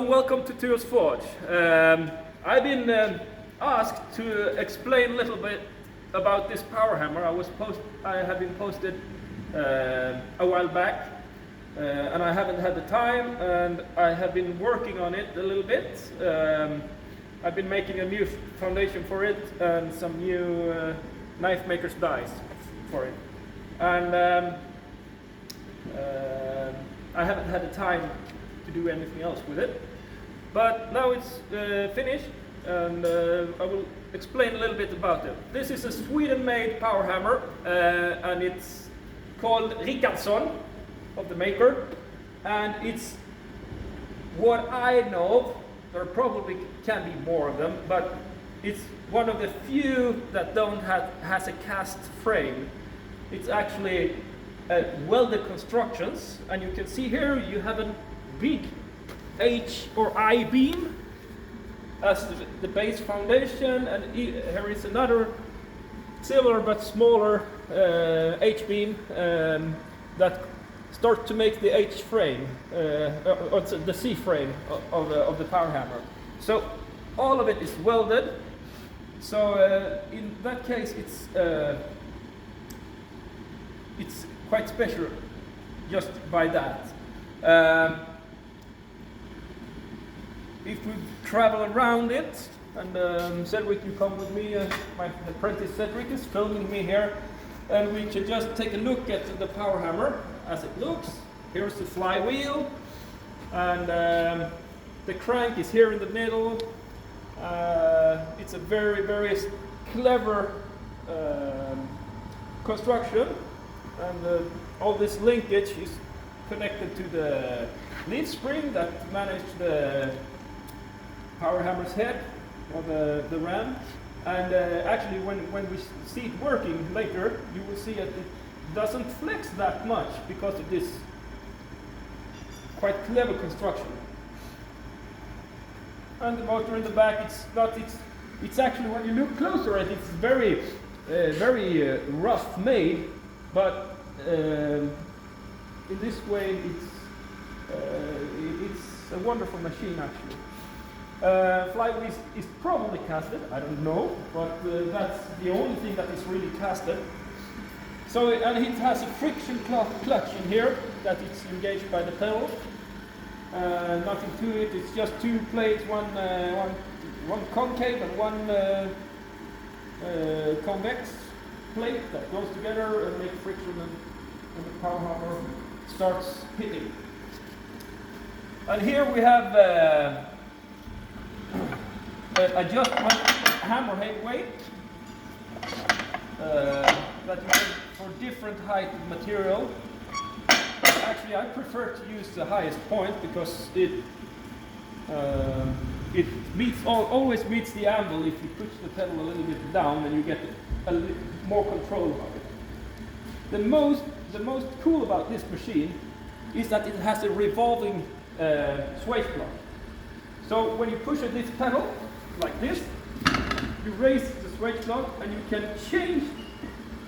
Welcome to Tuur's Forge. I've been asked to explain a little bit about this power hammer. I have been posted a while back, and I haven't had the time, and I have been working on it a little bit. I've been making a new foundation for it and some new knife maker's dies for it, and I haven't had the time to do anything else with it, but now it's finished, and I will explain a little bit about it. This is a Sweden-made power hammer, and it's called Rickardsson of the maker, and it's what I know. There probably can be more of them, but it's one of the few that has a cast frame. It's actually welded constructions, and you can see here you have a big H or I beam as the base foundation, and here is another similar but smaller H beam that starts to make the H frame, or the C frame of the power hammer. So all of it is welded. So in that case, it's quite special just by that. If we travel around it, and Cedric, you come with me, my apprentice Cedric is filming me here, and we can just take a look at the power hammer as it looks. Here's the flywheel, and the crank is here in the middle. It's a very, very clever construction, and all this linkage is connected to the leaf spring that managed the power hammer's head, or the ram. And actually when we see it working later, you will see that it doesn't flex that much because of this quite clever construction. And the motor in the back, it's actually, when you look closer at it, it's very rough made, but in this way it's a wonderful machine actually. Flywheel is probably casted, I don't know, but that's the only thing that is really casted. So, and it has a friction clutch in here that is engaged by the pedal. Nothing to it, it's just two plates, one concave and one convex plate that goes together and make friction, and the power hammer starts hitting. And here we have adjustment hammer head weight that you can for different height of material. Actually, I prefer to use the highest point because it always meets the anvil. If you push the pedal a little bit down, then you get a little more control of it. The most cool about this machine is that it has a revolving sway block. So when you push at this pedal like this, you raise the switch block and you can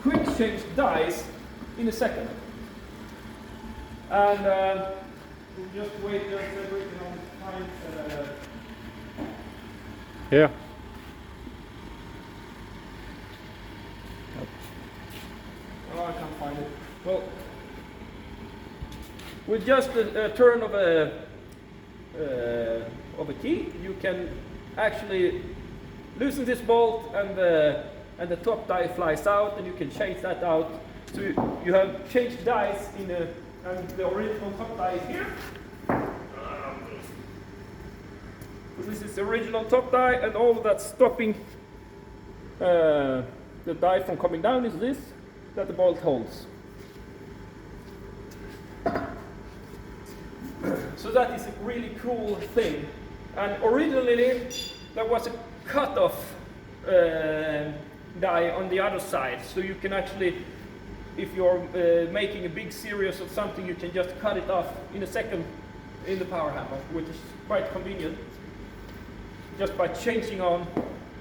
quick change dies in a second. And we'll just wait there so we can find. Yeah. Oh, I can't find it. Well, with just a turn of a key, you can actually loosen this bolt, and the top die flies out, and you can change that out. So you have changed dies and the original top die is here. So this is the original top die, and all that's stopping the die from coming down is this that the bolt holds. So that is a really cool thing. And originally there was a cut-off die on the other side, so you can actually, if you're making a big series of something, you can just cut it off in a second in the power hammer, which is quite convenient, just by changing on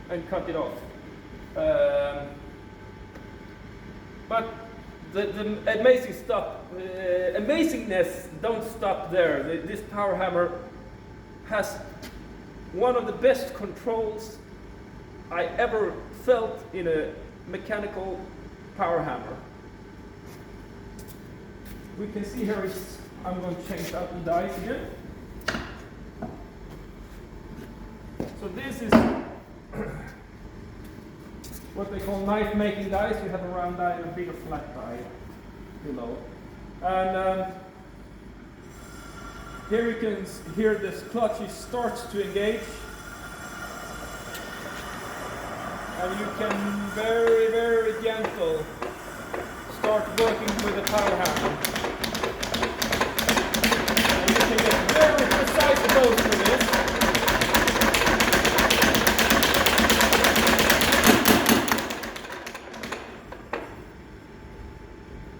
and cut it off. But the amazing stuff, amazingness don't stop there. This power hammer has one of the best controls I ever felt in a mechanical power hammer. We can see here is, I'm going to change out the dies again. So this is what they call knife making dies. You have a round die and a bigger flat die below. And here you can hear this clutch starts to engage. And you can very, very gentle start working with the power hammer. And you can get very precise blows with this.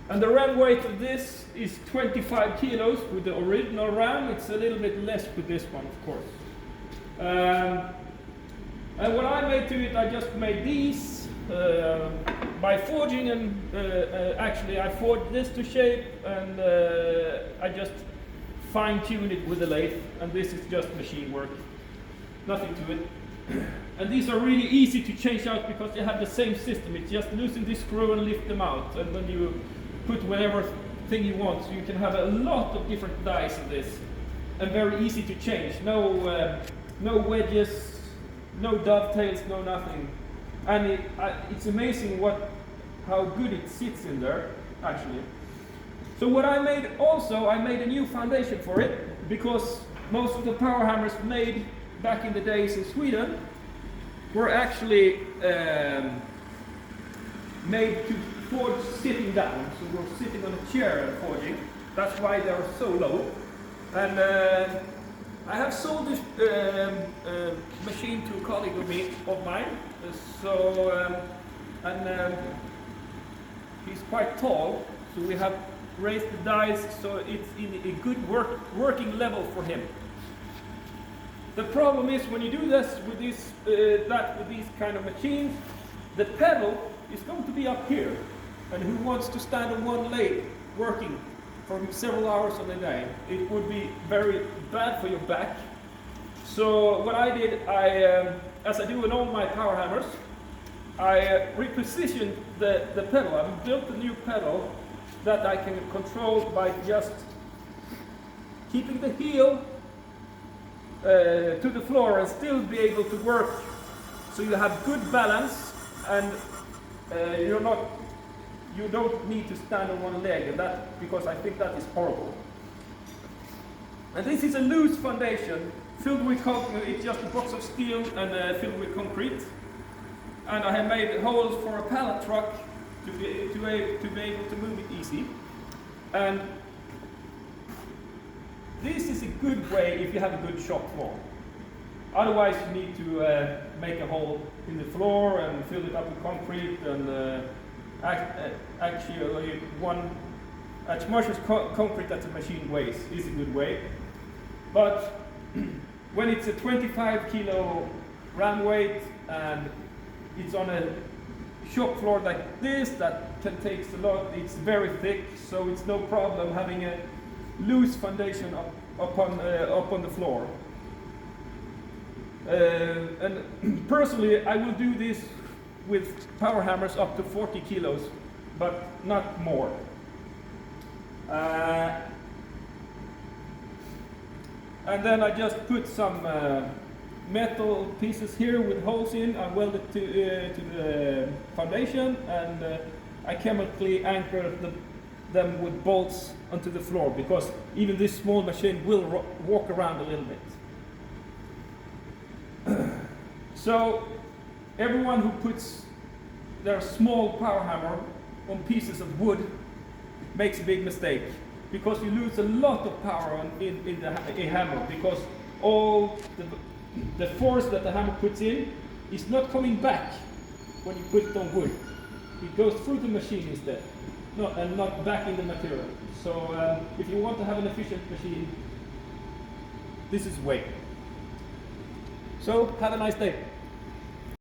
And the ram weight of this is 25 kilos with the original ram. It's a little bit less with this one, of course. And what I made to it, I just made these by forging, and actually I forged this to shape, and I just fine-tuned it with the lathe, and this is just machine work, nothing to it. And these are really easy to change out because they have the same system. It's just loosen this screw and lift them out, and then you put whatever thing you want. So you can have a lot of different dies in this, and very easy to change. No wedges, no dovetails, no nothing. And it's amazing how good it sits in there, actually. So what I made also, I made a new foundation for it, because most of the power hammers made back in the days in Sweden were actually made to forge sitting down. So we're sitting on a chair and forging. That's why they're so low. And I have sold this machine to a colleague of mine. He's quite tall, so we have raised the dies so it's in a good working level for him. The problem is when you do this with with these kind of machines, the pedal is going to be up here, and who wants to stand on one leg working for several hours on a day? It would be very bad for your back. So what I did, as I do in all my power hammers, I repositioned the pedal. I built a new pedal that I can control by just keeping the heel to the floor and still be able to work. So you have good balance, and you don't need to stand on one leg, and that, because I think that is horrible. And this is a loose foundation filled with concrete. It's just a box of steel and filled with concrete. And I have made holes for a pallet truck to be able to move it easy. And this is a good way if you have a good shop floor. Otherwise you need to make a hole in the floor and fill it up with concrete, and actually as much as concrete that the machine weighs is a good way. But when it's a 25 kilo ram weight and it's on a shop floor like this, that can take a lot. It's very thick, so it's no problem having a loose foundation up on the floor. And personally, I will do this with power hammers up to 40 kilos, but not more. And then I just put some metal pieces here with holes in. I welded to the foundation, and I chemically anchor them with bolts onto the floor, because even this small machine will walk around a little bit. So everyone who puts their small power hammer on pieces of wood makes a big mistake, because you lose a lot of power in the hammer, because all the force that the hammer puts in is not coming back when you put it on wood. It goes through the machine instead, and not back in the material. So if you want to have an efficient machine, this is the way. So have a nice day.